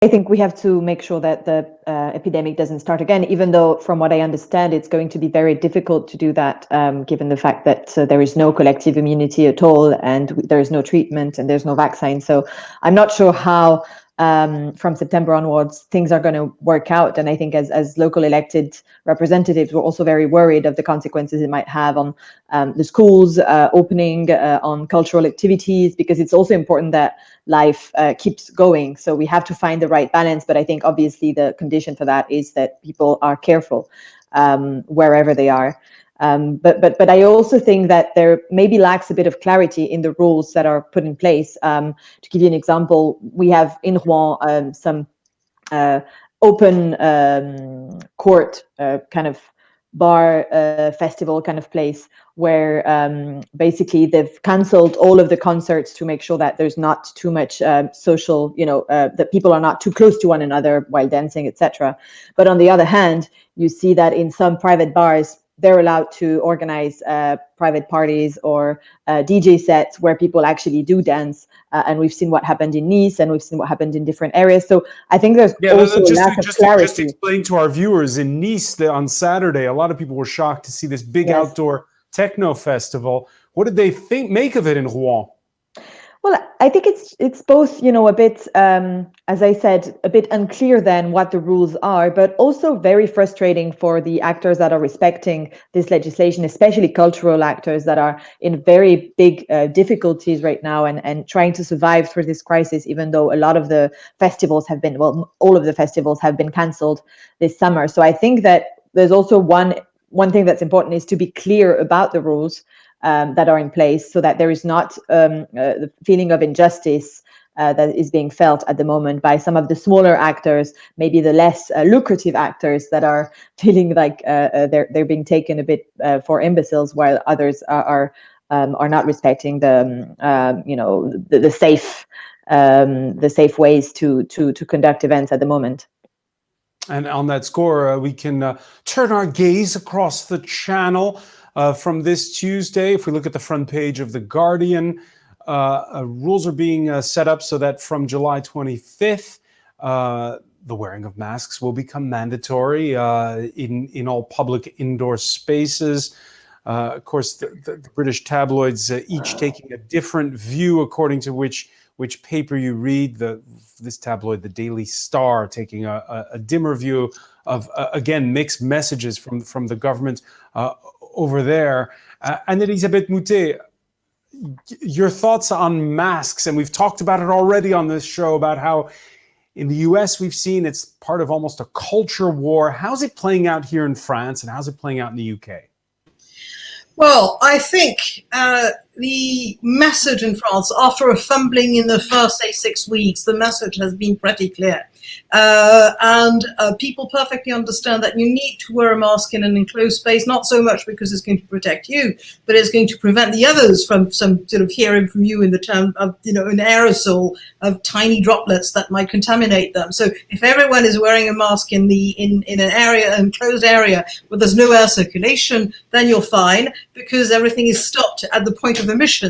I think we have to make sure that the epidemic doesn't start again, even though from what I understand, it's going to be very difficult to do that, given the fact that there is no collective immunity at all, and there is no treatment and there's no vaccine. So I'm not sure how from September onwards things are going to work out. And I think as local elected representatives, we're also very worried of the consequences it might have on the schools opening, on cultural activities, because it's also important that life keeps going. So we have to find the right balance. But I think obviously the condition for that is that people are careful wherever they are. But I also think that there maybe lacks a bit of clarity in the rules that are put in place. To give you an example, we have in Rouen some open court kind of bar festival kind of place where basically they've cancelled all of the concerts to make sure that there's not too much social, that people are not too close to one another while dancing, etc. But on the other hand, you see that in some private bars, they're allowed to organize private parties or DJ sets where people actually do dance. And we've seen what happened in Nice, and we've seen what happened in different areas. So I think there's also a lack of clarity. Just explain to our viewers, in Nice on Saturday, a lot of people were shocked to see this big outdoor techno festival. What did they make of it in Rouen? Well, I think it's both, a bit, as I said, a bit unclear then what the rules are, but also very frustrating for the actors that are respecting this legislation, especially cultural actors that are in very big difficulties right now and trying to survive through this crisis, even though a lot of the festivals have been, all of the festivals have been cancelled this summer. So I think that there's also one thing that's important is to be clear about the rules that are in place, so that there is not the feeling of injustice that is being felt at the moment by some of the smaller actors, maybe the less lucrative actors that are feeling like they're being taken a bit for imbeciles, while others are not respecting the safe ways to conduct events at the moment. And on that score, we can turn our gaze across the channel. From this Tuesday, if we look at the front page of The Guardian, rules are being set up so that from July 25th, the wearing of masks will become mandatory in all public indoor spaces. Of course, the British tabloids each taking a different view according to which paper you read. This tabloid, the Daily Star, taking a dimmer view of, again, mixed messages from the government over there. And Elisabeth Moutet, your thoughts on masks, and we've talked about it already on this show, about how in the US we've seen it's part of almost a culture war. How's it playing out here in France, and how's it playing out in the UK? Well, I think the message in France, after a fumbling in the first, say, 6 weeks, the message has been pretty clear. And people perfectly understand that you need to wear a mask in an enclosed space, not so much because it's going to protect you, but it's going to prevent the others from some sort of hearing from you in the term of, an aerosol of tiny droplets that might contaminate them. So if everyone is wearing a mask in an enclosed area where there's no air circulation, then you're fine, because everything is stopped at the point of emission.